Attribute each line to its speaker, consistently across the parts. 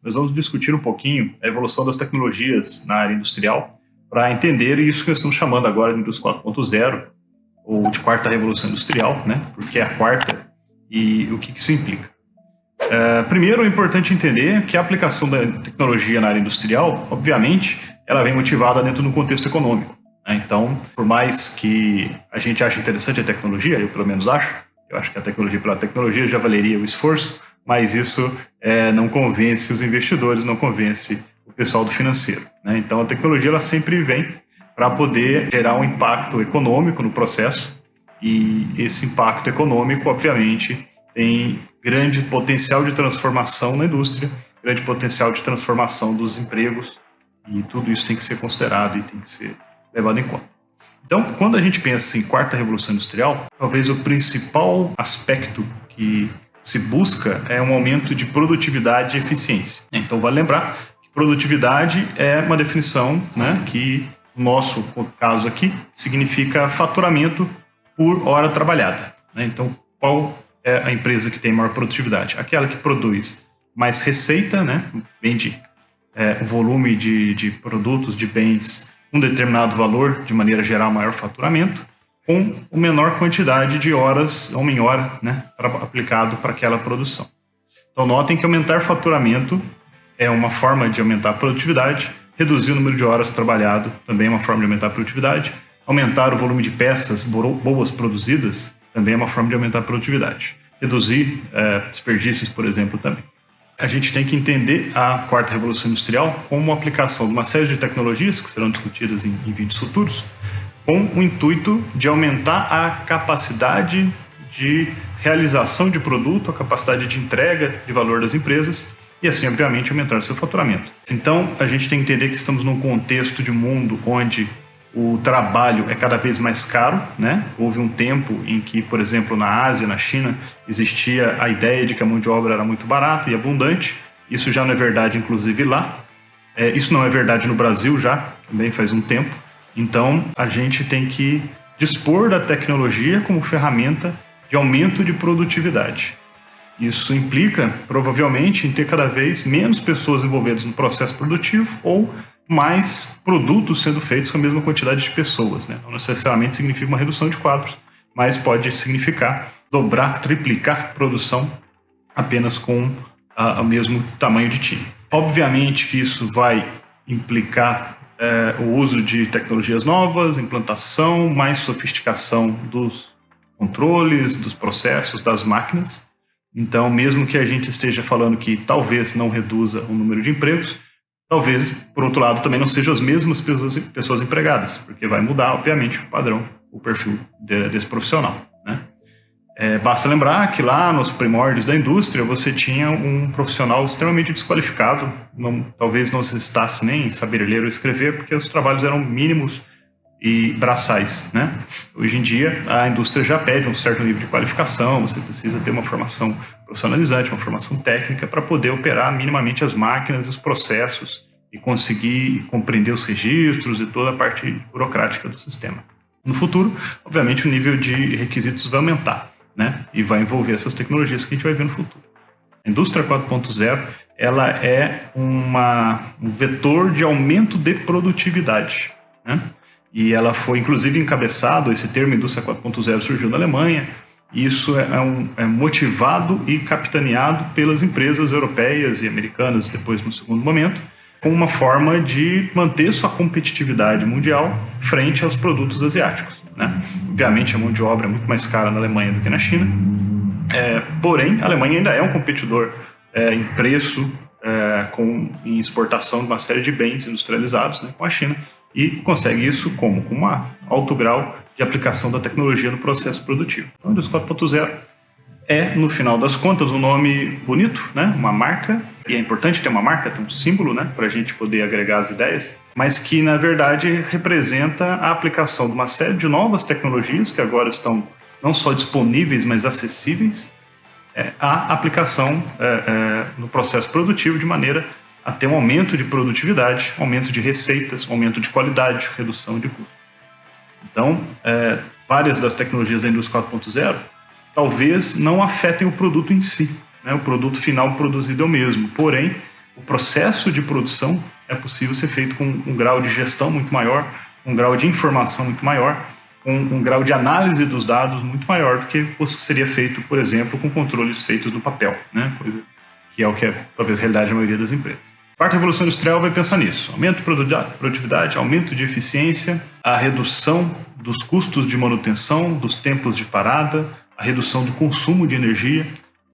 Speaker 1: nós vamos discutir um pouquinho a evolução das tecnologias na área industrial para entender isso que nós estamos chamando agora de indústria 4.0 ou de quarta revolução industrial, né? Porque é a quarta e o que isso implica. Primeiro, é importante entender que a aplicação da tecnologia na área industrial, obviamente, ela vem motivada dentro do contexto econômico. Então, por mais que a gente ache interessante a tecnologia, eu pelo menos acho, eu acho que a tecnologia pela tecnologia já valeria o esforço, mas isso não convence os investidores, não convence o pessoal do financeiro. Então, a tecnologia ela sempre vem para poder gerar um impacto econômico no processo, e esse impacto econômico, obviamente, tem grande potencial de transformação na indústria, grande potencial de transformação dos empregos, e tudo isso tem que ser considerado e tem que ser levado em conta. Então, quando a gente pensa em quarta revolução industrial, talvez o principal aspecto que se busca é um aumento de produtividade e eficiência. Então, vale lembrar que produtividade é uma definição, né, que, no nosso caso aqui, significa faturamento por hora trabalhada. Então, qual é a empresa que tem maior produtividade? Aquela que produz mais receita, né, vende o volume de produtos, de bens, um determinado valor, de maneira a gerar maior faturamento, com a menor quantidade de horas, homem-hora, né, aplicado para aquela produção. Então, notem que aumentar faturamento é uma forma de aumentar a produtividade, reduzir o número de horas trabalhado também é uma forma de aumentar a produtividade, aumentar o volume de peças boas produzidas também é uma forma de aumentar a produtividade. Reduzir desperdícios, por exemplo, também. A gente tem que entender a quarta revolução industrial como uma aplicação de uma série de tecnologias que serão discutidas em vídeos futuros, com o intuito de aumentar a capacidade de realização de produto, a capacidade de entrega de valor das empresas e, assim, obviamente, aumentar o seu faturamento. Então, a gente tem que entender que estamos num contexto de mundo onde o trabalho é cada vez mais caro, né? Houve um tempo em que, por exemplo, na Ásia, na China, existia a ideia de que a mão de obra era muito barata e abundante. Isso já não é verdade, inclusive, lá. Isso não é verdade no Brasil já, também faz um tempo. Então, a gente tem que dispor da tecnologia como ferramenta de aumento de produtividade. Isso implica, provavelmente, em ter cada vez menos pessoas envolvidas no processo produtivo ou mais produtos sendo feitos com a mesma quantidade de pessoas, né? Não necessariamente significa uma redução de quadros, mas pode significar dobrar, triplicar produção apenas com o mesmo tamanho de time. Obviamente que isso vai implicar o uso de tecnologias novas, implantação, mais sofisticação dos controles, dos processos, das máquinas. Então, mesmo que a gente esteja falando que talvez não reduza o número de empregos, talvez, por outro lado, também não sejam as mesmas pessoas empregadas, porque vai mudar, obviamente, o padrão, o perfil desse profissional, né? Basta lembrar que lá nos primórdios da indústria você tinha um profissional extremamente desqualificado, talvez não necessitasse nem saber ler ou escrever, porque os trabalhos eram mínimos e braçais, né? Hoje em dia, a indústria já pede um certo nível de qualificação, você precisa ter uma formação profissionalizante, uma formação técnica para poder operar minimamente as máquinas e os processos e conseguir compreender os registros e toda a parte burocrática do sistema. No futuro, obviamente, o nível de requisitos vai aumentar, né? E vai envolver essas tecnologias que a gente vai ver no futuro. A indústria 4.0 ela é um vetor de aumento de produtividade, né? E ela foi, inclusive, encabeçado, esse termo indústria 4.0 surgiu na Alemanha. Isso é motivado e capitaneado pelas empresas europeias e americanas, depois, no segundo momento, como uma forma de manter sua competitividade mundial frente aos produtos asiáticos, né? Obviamente, a mão de obra é muito mais cara na Alemanha do que na China, porém, a Alemanha ainda é um competidor em preço, em exportação de uma série de bens industrializados, né, com a China, e consegue isso como? Com um alto grau de aplicação da tecnologia no processo produtivo. Então, a indústria 4.0 no final das contas, um nome bonito, né? Uma marca, e é importante ter uma marca, ter um símbolo, né? Para a gente poder agregar as ideias, mas que, na verdade, representa a aplicação de uma série de novas tecnologias que agora estão não só disponíveis, mas acessíveis, a aplicação no processo produtivo de maneira a ter um aumento de produtividade, aumento de receitas, aumento de qualidade, redução de custo. Então, várias das tecnologias da indústria 4.0 talvez não afetem o produto em si, né? O produto final produzido é o mesmo, porém, o processo de produção é possível ser feito com um grau de gestão muito maior, um grau de informação muito maior, um grau de análise dos dados muito maior do que seria feito, por exemplo, com controles feitos no papel, né? Coisa que é o que é talvez a realidade da maioria das empresas. A quarta revolução industrial vai pensar nisso: aumento de produtividade, aumento de eficiência, a redução dos custos de manutenção, dos tempos de parada, a redução do consumo de energia.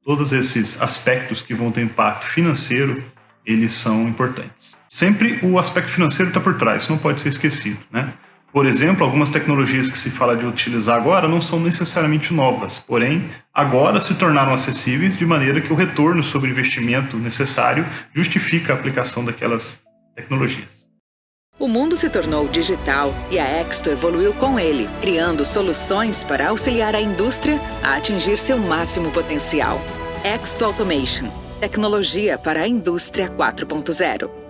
Speaker 1: Todos esses aspectos que vão ter impacto financeiro, eles são importantes. Sempre o aspecto financeiro está por trás, isso não pode ser esquecido, né? Por exemplo, algumas tecnologias que se fala de utilizar agora não são necessariamente novas, porém, agora se tornaram acessíveis de maneira que o retorno sobre o investimento necessário justifica a aplicação daquelas tecnologias.
Speaker 2: O mundo se tornou digital e a Exto evoluiu com ele, criando soluções para auxiliar a indústria a atingir seu máximo potencial. Exto Automation, tecnologia para a indústria 4.0.